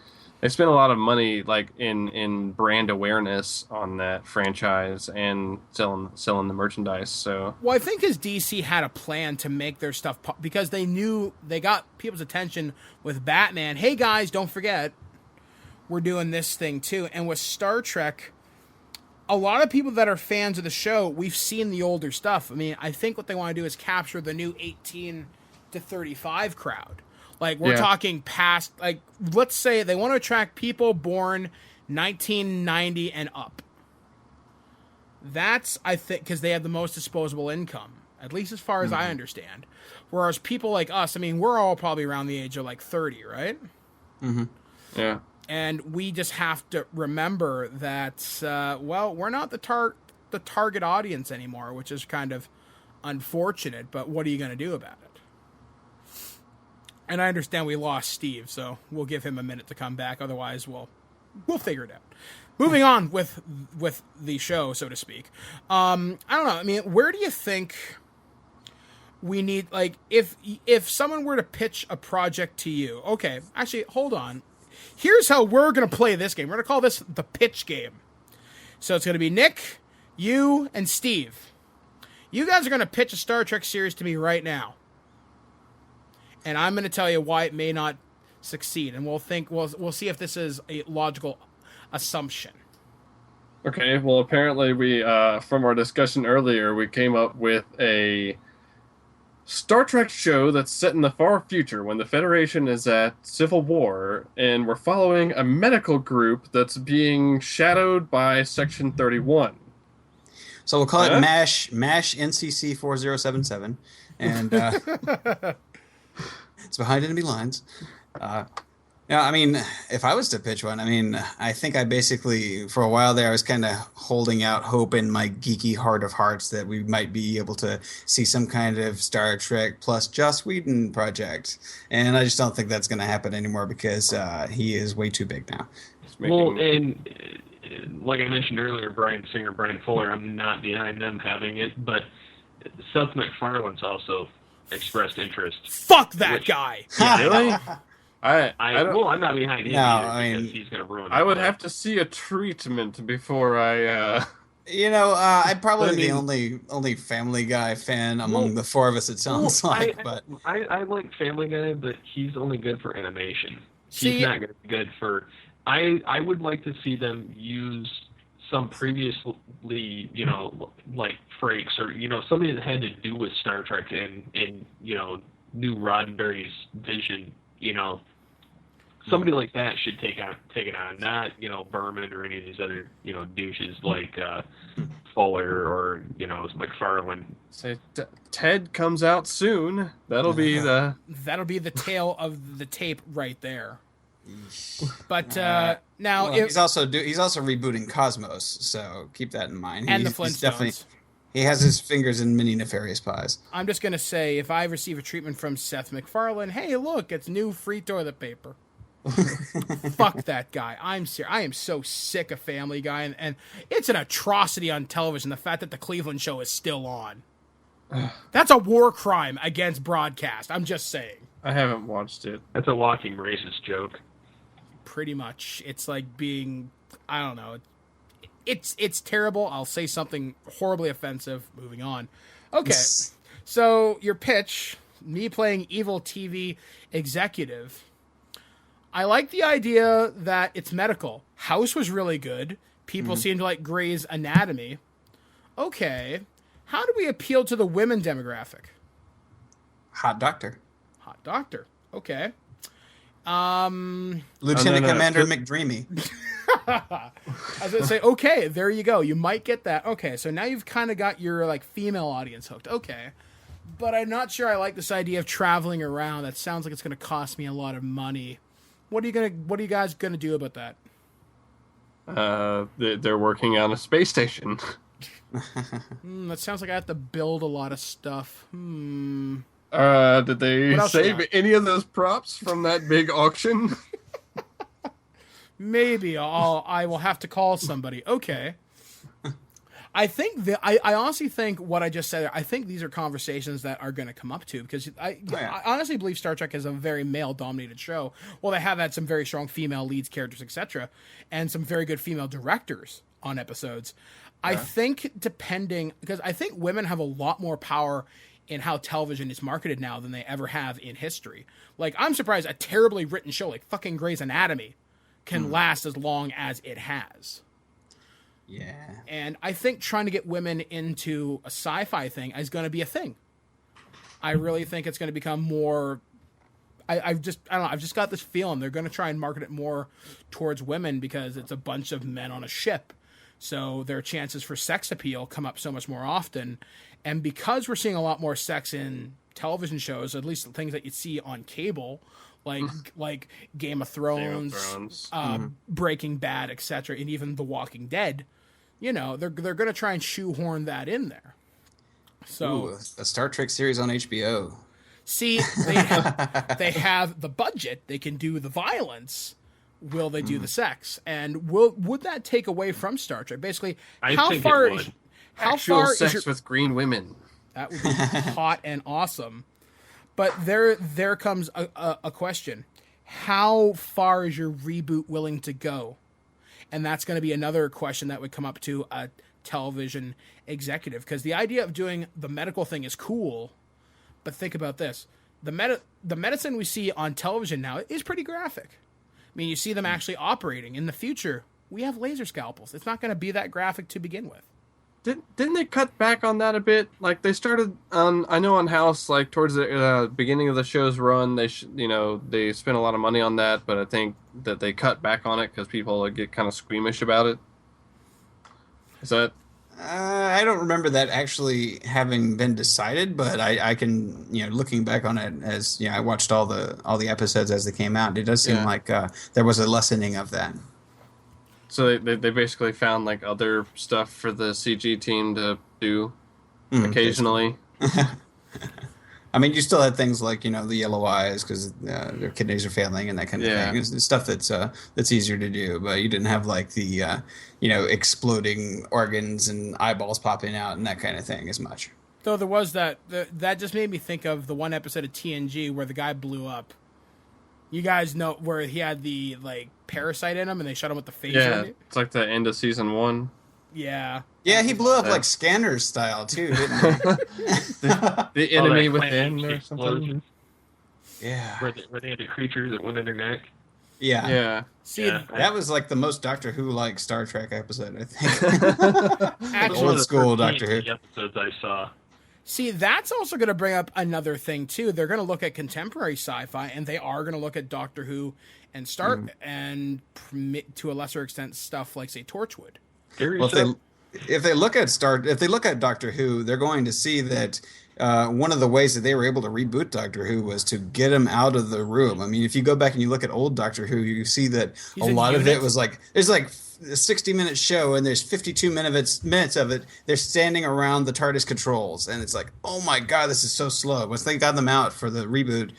they spent a lot of money like in brand awareness on that franchise and selling the merchandise. So well, I think as DC had a plan to make their stuff because they knew they got people's attention with Batman. Hey guys, don't forget, we're doing this thing too, and with Star Trek. A lot of people that are fans of the show, we've seen the older stuff. I mean, I think what they want to do is capture the new 18 to 35 crowd. Like, we're talking past, like, let's say they want to attract people born 1990 and up. That's, I think, because they have the most disposable income, at least as far as I understand. Whereas people like us, I mean, we're all probably around the age of, like, 30, right? Mm-hmm. Yeah. And we just have to remember that, we're not the target audience anymore, which is kind of unfortunate, but what are you going to do about it? And I understand we lost Steve, so we'll give him a minute to come back. Otherwise, we'll figure it out. Moving on with the show, so to speak. I don't know. I mean, where do you think we need, like, if someone were to pitch a project to you, okay, actually, hold on. Here's how we're going to play this game. We're going to call this the pitch game. So it's going to be Nick, you, and Steve. You guys are going to pitch a Star Trek series to me right now. And I'm going to tell you why it may not succeed. And we'll see if this is a logical assumption. Okay, well, apparently we, from our discussion earlier, we came up with a Star Trek show that's set in the far future when the Federation is at civil war, and we're following a medical group that's being shadowed by Section 31. So we'll call it MASH NCC 4077, and it's behind enemy lines. Yeah, I mean, if I was to pitch one, I mean, I think I basically, for a while there, I was kind of holding out hope in my geeky heart of hearts that we might be able to see some kind of Star Trek plus Joss Whedon project. And I just don't think that's going to happen anymore because he is way too big now. Well, and like I mentioned earlier, Bryan Singer, Bryan Fuller, I'm not behind them having it, but Seth MacFarlane's also expressed interest. Fuck that guy! Really? I'm not behind him No, either I because mean, he's going to ruin it. I would have to see a treatment before I. I'm probably But I the mean- only Family Guy fan among the four of us, it sounds like. But I like Family Guy, but he's only good for animation. See- He's not good for... I would like to see them use some previously, like Frakes or, something that had to do with Star Trek and new Roddenberry's vision, somebody like that should take it on, not, Berman or any of these other, douches like Fuller or, McFarlane. Say Ted comes out soon. That'll be the tail of the tape right there. But now, well, he's also rebooting Cosmos, so keep that in mind. And the He's Flintstones. He has his fingers in many nefarious pies. I'm just gonna say, if I receive a treatment from Seth MacFarlane, hey, look, it's new free toilet paper. Fuck that guy. I am so sick of Family Guy, and it's an atrocity on television. The fact that the Cleveland show is still on. That's a war crime against broadcast. I'm just saying. I haven't watched it. That's a walking racist joke. Pretty much. It's like being, I don't know. It's terrible. I'll say something horribly offensive. Moving on. Okay. So your pitch, me playing evil TV executive. I like the idea that it's medical. House was really good. People seem to like Grey's Anatomy. Okay. How do we appeal to the women demographic? Hot Doctor. Hot Doctor. Okay. Lieutenant Commander McDreamy. I was going to say, okay, there you go. You might get that. Okay, so now you've kind of got your like female audience hooked. Okay. But I'm not sure I like this idea of traveling around. That sounds like it's going to cost me a lot of money. What are you guys going to do about that? They're working on a space station. That sounds like I have to build a lot of stuff. Did they What else you save got? any of those props from that big auction? Maybe I will have to call somebody. Okay. I think I honestly think what I just said. I think these are conversations that are going to come up to because I honestly believe Star Trek is a very male-dominated show. Well, they have had some very strong female leads, characters, etc., and some very good female directors on episodes. I think because I think women have a lot more power in how television is marketed now than they ever have in history. Like, I'm surprised a terribly written show like fucking Grey's Anatomy can last as long as it has. Yeah. And I think trying to get women into a sci-fi thing is going to be a thing. I really think it's going to become more... I don't know. I've just got this feeling they're going to try and market it more towards women because it's a bunch of men on a ship. So their chances for sex appeal come up so much more often. And because we're seeing a lot more sex in television shows, at least the things that you see on cable, like Game of Thrones, Breaking Bad, etc., and even The Walking Dead, they're going to try and shoehorn that in there. So a Star Trek series on HBO. See, they have the budget. They can do the violence. Will they do the sex? And would that take away from Star Trek? Basically, how far sex with green women? That would be hot and awesome. But there comes a question. How far is your reboot willing to go? And that's going to be another question that would come up to a television executive. Because the idea of doing the medical thing is cool. But think about this. The medicine we see on television now is pretty graphic. I mean, you see them actually operating. In the future, we have laser scalpels. It's not going to be that graphic to begin with. Didn't they cut back on that a bit? Like they started on, I know on House, like towards the beginning of the show's run, they spent a lot of money on that, but I think that they cut back on it because people get kind of squeamish about it. Is that? I don't remember that actually having been decided, but I can, looking back on it as, I watched all the episodes as they came out. It does seem like there was a lessening of that. So they basically found like other stuff for the CG team to do occasionally. I mean, you still had things like the yellow eyes because their kidneys are failing and that kind of thing. It's stuff that's easier to do, but you didn't have like the exploding organs and eyeballs popping out and that kind of thing as much. Though there was that just made me think of the one episode of TNG where the guy blew up. You guys know where he had the like parasite in him and they shot him with the phaser. Yeah, it's like the end of season 1. Yeah. Yeah, he blew up like Scanner's style too, didn't he? The enemy within or something. Yeah. Where they had the creature that went in their neck. Yeah. Yeah. See, that was like the most Doctor Who like Star Trek episode, I think. Actually, old school Doctor Who episodes I saw. See, that's also going to bring up another thing too. They're going to look at contemporary sci-fi, and they are going to look at Doctor Who and start and to a lesser extent stuff like say Torchwood. Well, if they look at Doctor Who, they're going to see that one of the ways that they were able to reboot Doctor Who was to get him out of the room. I mean, if you go back and you look at old Doctor Who, you see that a lot of it was like there's like a 60-minute show and there's 52 minutes of it. They're standing around the TARDIS controls, and it's like, oh my god, this is so slow. Once they got them out for the reboot,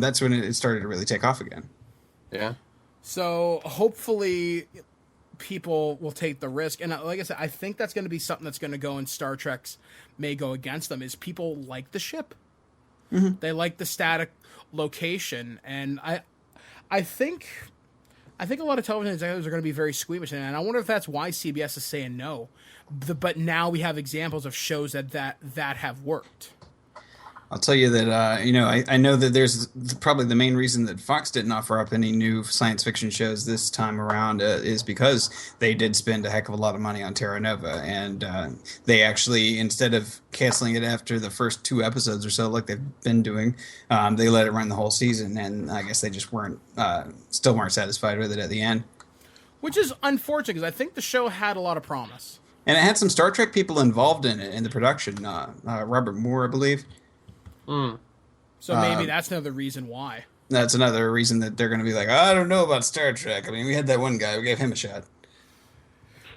that's when it started to really take off again. Yeah. So hopefully people will take the risk, and like I said, I think that's going to be something that's going to go in Star Trek's may go against them. Is people like the ship, they like the static location, and I think a lot of television executives are going to be very squeamish, and I wonder if that's why CBS is saying no. But now we have examples of shows that have worked. I'll tell you that, I know that there's probably the main reason that Fox didn't offer up any new science fiction shows this time around is because they did spend a heck of a lot of money on Terra Nova. And they actually, instead of canceling it after the first 2 episodes or so, like they've been doing, they let it run the whole season. And I guess they just still weren't satisfied with it at the end. Which is unfortunate because I think the show had a lot of promise. And it had some Star Trek people involved in it, in the production. Robert Moore, I believe. So maybe that's another reason why. That's another reason that they're going to be like, I don't know about Star Trek. I mean, we had that one guy. We gave him a shot.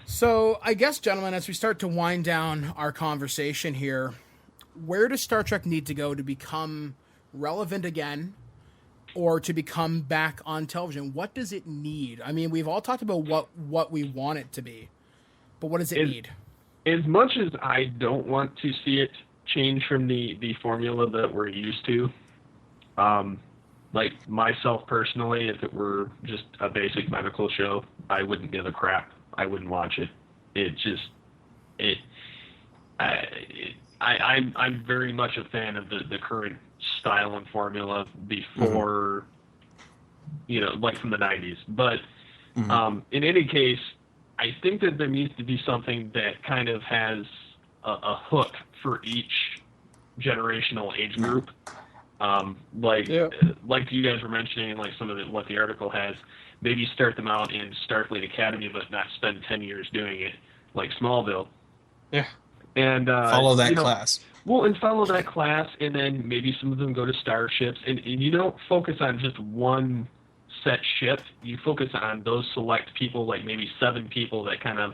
So I guess, gentlemen, as we start to wind down our conversation here, where does Star Trek need to go to become relevant again or to become back on television? What does it need? I mean, we've all talked about what we want it to be, but what does it need? As much as I don't want to see it change from the formula that we're used to. Like myself personally, if it were just a basic medical show, I wouldn't give a crap. I wouldn't watch it. I'm very much a fan of the current style and formula before, like from the 90s. But in any case, I think that there needs to be something that kind of has a hook for each generational age group. Like you guys were mentioning, like some of what the article has, maybe start them out in Starfleet Academy, but not spend 10 years doing it, like Smallville. Yeah. And follow that class. Well, and follow that class, and then maybe some of them go to starships, and you don't focus on just one set ship. You focus on those select people, like maybe 7 people that kind of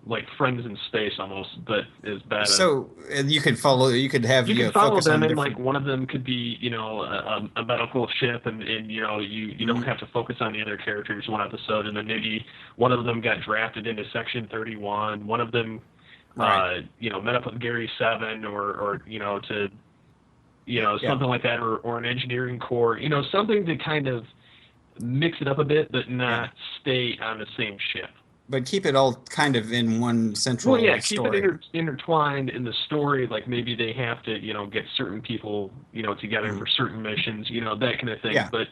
like Friends in Space almost, but is better. So you could follow. You could have. You can follow them, and like one of them could be, a medical ship, and you don't have to focus on the other characters one episode, and then maybe one of them got drafted into Section 31. One of them, met up with Gary 7, or to, something like that, or an engineering corps, something to kind of mix it up a bit, but not stay on the same ship. But keep it all kind of in one central story. Keep it intertwined in the story. Like maybe they have to, get certain people, together for certain missions, that kind of thing. Yeah. But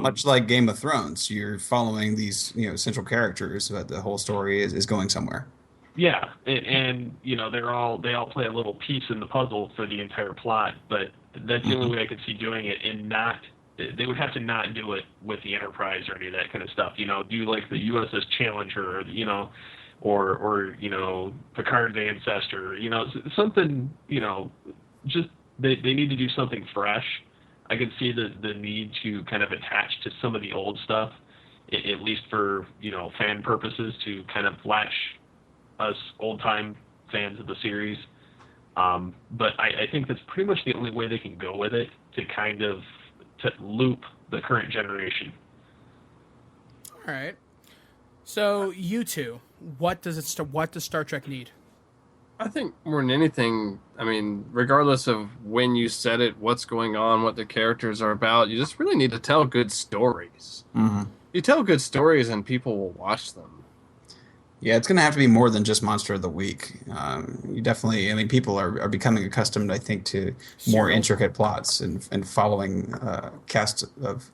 much like Game of Thrones, you're following these, central characters, but the whole story is going somewhere. Yeah, and they all play a little piece in the puzzle for the entire plot. But that's the only way I could see doing it, and not. They would have to not do it with the Enterprise or any of that kind of stuff. Do like the USS Challenger, or or Picard's ancestor, something, just they need to do something fresh. I can see the need to kind of attach to some of the old stuff, at least for fan purposes, to kind of latch us old time fans of the series. But I think that's pretty much the only way they can go with it, to kind of to loop the current generation. All right. So you two, what does Star Trek need? I think more than anything, I mean, regardless of when you set it, what's going on, what the characters are about, you just really need to tell good stories. Mm-hmm. You tell good stories and people will watch them. Yeah, it's going to have to be more than just Monster of the Week. You definitely, I mean, people are becoming accustomed, I think, to more intricate plots and following cast of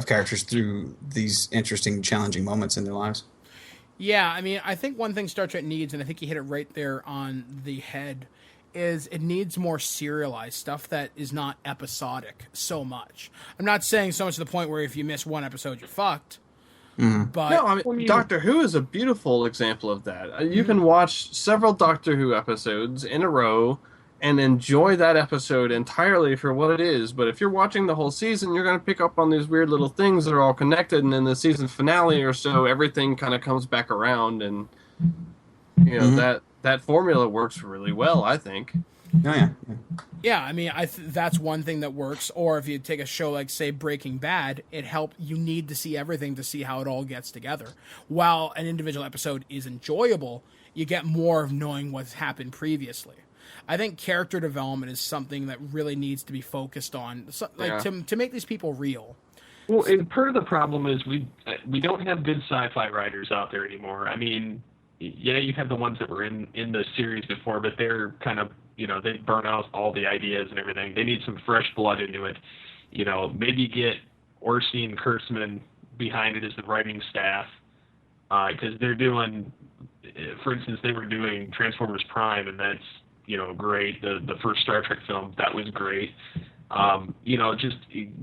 characters through these interesting, challenging moments in their lives. Yeah, I mean, I think one thing Star Trek needs, and I think you hit it right there on the head, is it needs more serialized stuff that is not episodic so much. I'm not saying so much to the point where if you miss one episode, you're fucked. Mm-hmm. But no, I mean, Doctor Who is a beautiful example of that. You can watch several Doctor Who episodes in a row and enjoy that episode entirely for what it is. But if you're watching the whole season, you're going to pick up on these weird little things that are all connected. And in the season finale or so, everything kind of comes back around. And, that formula works really well, I think. Oh, yeah. Yeah, I mean, that's one thing that works. Or if you take a show like, say, Breaking Bad, you need to see everything to see how it all gets together. While an individual episode is enjoyable, you get more of knowing what's happened previously. I think character development is something that really needs to be focused on, to make these people real. Well, and part of the problem is we don't have good sci-fi writers out there anymore. I mean, yeah, you have the ones that were in the series before, but they're kind of, they burn out all the ideas and everything. They need some fresh blood into it. Maybe get Orsi and Kurtzman behind it as the writing staff, because they're doing, for instance, they were doing Transformers Prime, and that's, great. The first Star Trek film, that was great. Just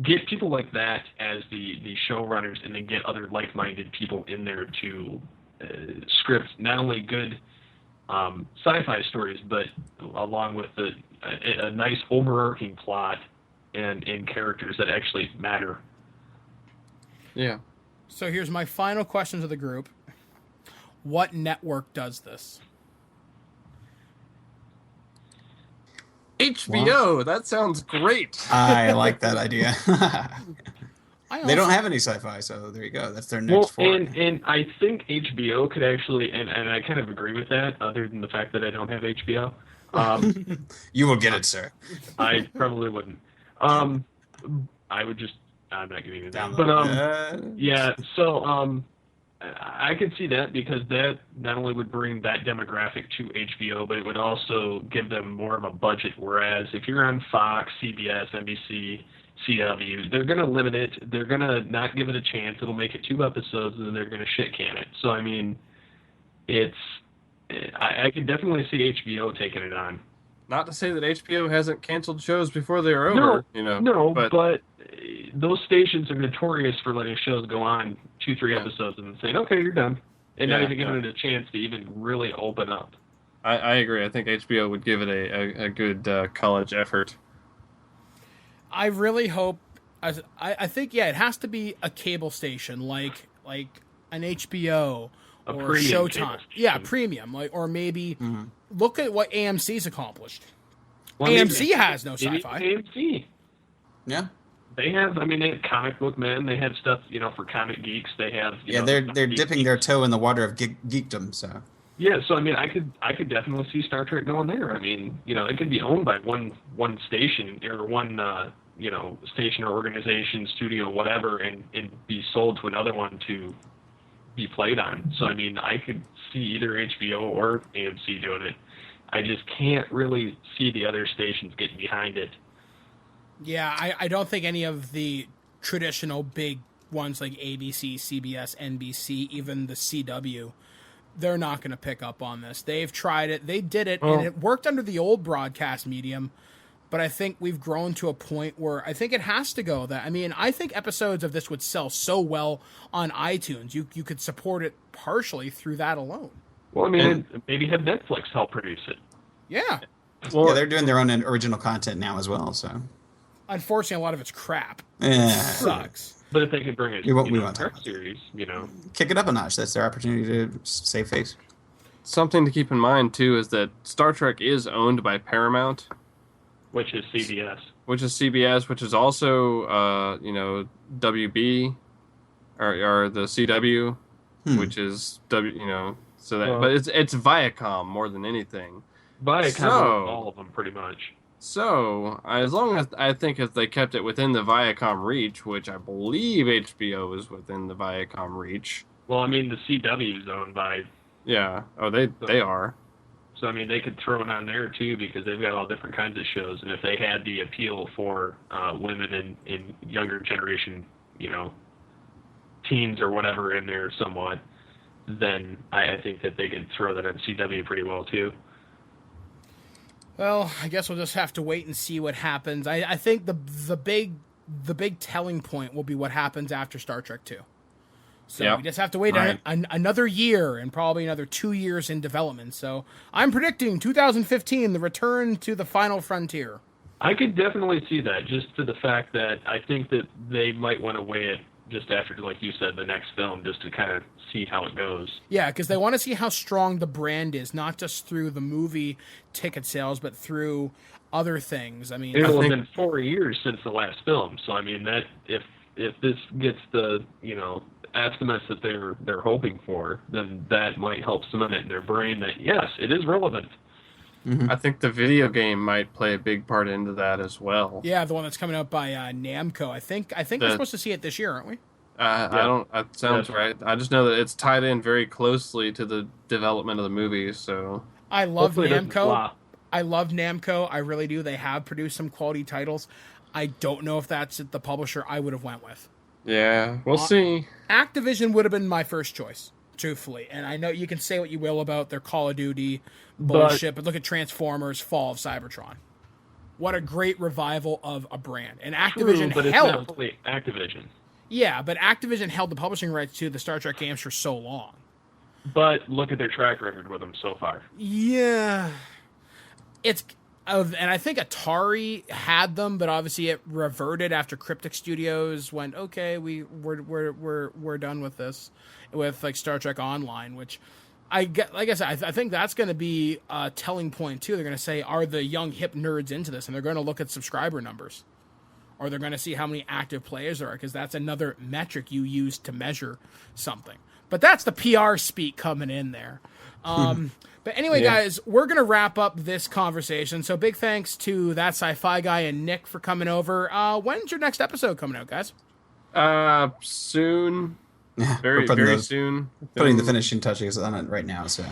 get people like that as the showrunners, and then get other like-minded people in there to script not only good sci-fi stories, but along with a nice overarching plot and characters that actually matter. Yeah. So here's my final question to the group. What network does this? HBO, that sounds great. I like that idea. They don't have any sci-fi, so there you go. That's their next form. And I think HBO could actually, and I kind of agree with that, other than the fact that I don't have HBO. You will get it, sir. I probably wouldn't. I would just, I'm not getting into that. But, yeah, so I could see that, because that not only would bring that demographic to HBO, but it would also give them more of a budget. Whereas if you're on Fox, CBS, NBC, CW, they're going to limit it. They're going to not give it a chance. It'll make it 2 episodes, and then they're going to shit can it. So, I mean, I could definitely see HBO taking it on. Not to say that HBO hasn't canceled shows before they're over, but those stations are notorious for letting shows go on 2-3 episodes and then saying, okay, you're done. And not even giving it a chance to even really open up. I agree. I think HBO would give it a good college effort. I really hope. I think it has to be a cable station like an HBO or Showtime. Yeah, premium. Or maybe look at what AMC's accomplished. Well, AMC has no sci-fi. AMC. Yeah. They have. I mean, they have Comic Book Men. They have stuff, for comic geeks. They have. They're dipping their toe in the water of geekdom. So. Yeah, so I mean, I could definitely see Star Trek going there. I mean, it could be owned by one station or one station or organization, studio, whatever, and be sold to another one to be played on. So I mean, I could see either HBO or AMC doing it. I just can't really see the other stations getting behind it. Yeah, I don't think any of the traditional big ones like ABC, CBS, NBC, even the CW, they're not going to pick up on this. They've tried it. They did it, and it worked under the old broadcast medium, but I think we've grown to a point where I think it has to go that. I mean, I think episodes of this would sell so well on iTunes. You could support it partially through that alone. Well, I mean, maybe have Netflix help produce it. Yeah. Well, yeah, they're doing their own original content now as well. So, unfortunately, a lot of it's crap. Yeah, sucks. But if they could bring it, we won't talk about series, kick it up a notch. That's their opportunity to save face. Something to keep in mind too is that Star Trek is owned by Paramount, which is CBS, which is also WB or the CW, which is so that but it's Viacom more than anything. Viacom owns all of them pretty much. So as long as I think if they kept it within the Viacom reach, which I believe HBO is within the Viacom reach. Well, I mean the CW is owned by. Yeah. Oh, they are. So, I mean, they could throw it on there, too, because they've got all different kinds of shows. And if they had the appeal for women in younger generation, teens or whatever in there somewhat, then I think that they could throw that on CW pretty well, too. Well, I guess we'll just have to wait and see what happens. I think the big telling point will be what happens after Star Trek 2. So we just have to wait another year and probably another 2 years in development. So I'm predicting 2015, the return to the final frontier. I could definitely see that, just to the fact that I think that they might want to weigh it just after, like you said, the next film, just to kind of see how it goes. Yeah, because they want to see how strong the brand is, not just through the movie ticket sales, but through other things. I mean, it'll have been 4 years since the last film. So, I mean, that if this gets the, estimates that they're hoping for, then that might help cement it in their brain that yes, it is relevant. Mm-hmm. I think the video game might play a big part into that as well. Yeah, the one that's coming out by Namco. I think we're supposed to see it this year, aren't we? I don't. That sounds right. I just know that it's tied in very closely to the development of the movie. So I love Namco. I love Namco. I really do. They have produced some quality titles. I don't know if that's the publisher I would have went with. Yeah, we'll see. Activision would have been my first choice, truthfully. And I know you can say what you will about their Call of Duty bullshit, but look at Transformers: Fall of Cybertron. What a great revival of a brand. And Activision but held. It's not fully Activision. Yeah, but Activision held the publishing rights to the Star Trek games for so long. But look at their track record with them so far. Yeah. And I think Atari had them, but obviously it reverted after Cryptic Studios went, okay, we're done with this, with like Star Trek Online, which I think that's going to be a telling point too. They're going to say, are the young hip nerds into this? And they're going to look at subscriber numbers, or they're going to see how many active players there are, because that's another metric you use to measure something. But that's the PR speak coming in there. But anyway, guys, we're going to wrap up this conversation. So big thanks to that sci-fi guy and Nick for coming over. When's your next episode coming out, guys? Soon. Very soon. Putting the finishing touches on it right now. So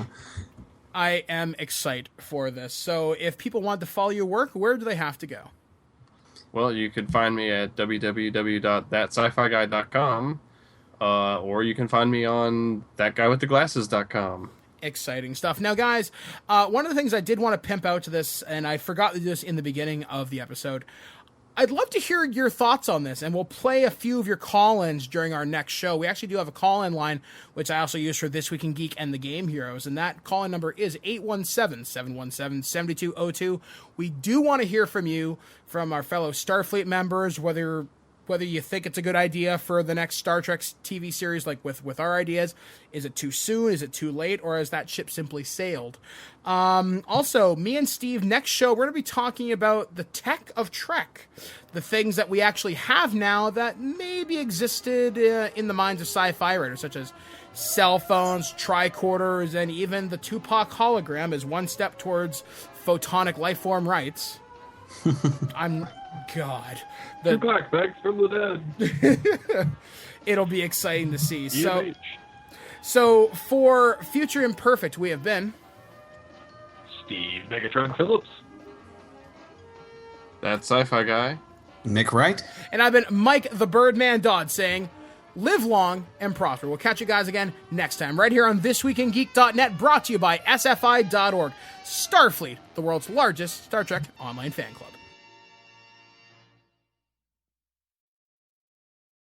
I am excited for this. So if people want to follow your work, where do they have to go? Well, you can find me at www.thatscifiguy.com, or you can find me on thatguywiththeglasses.com. Exciting stuff. Now, guys, one of the things I did want to pimp out to this, and I forgot to do this in the beginning of the episode, I'd love to hear your thoughts on this, and we'll play a few of your call-ins during our next show. We actually do have a call-in line, which I also use for This Week in Geek and the Game Heroes, and that call-in number is 817-717-7202. We do want to hear from you, from our fellow Starfleet members, whether you think it's a good idea for the next Star Trek TV series, like with our ideas. Is it too soon? Is it too late? Or has that ship simply sailed? Also, me and Steve, next show, we're going to be talking about the tech of Trek. The things that we actually have now that maybe existed in the minds of sci-fi writers, such as cell phones, tricorders, and even the Tupac hologram is one step towards photonic lifeform rights. God. Tupac back from the dead. It'll be exciting to see. So for Future Imperfect, we have been Steve Megatron Phillips, that sci-fi guy, Nick Wright, and I've been Mike the Birdman Dodd, saying live long and prosper. We'll catch you guys again next time, right here on ThisWeekInGeek.net, brought to you by SFI.org. Starfleet, the world's largest Star Trek online fan club.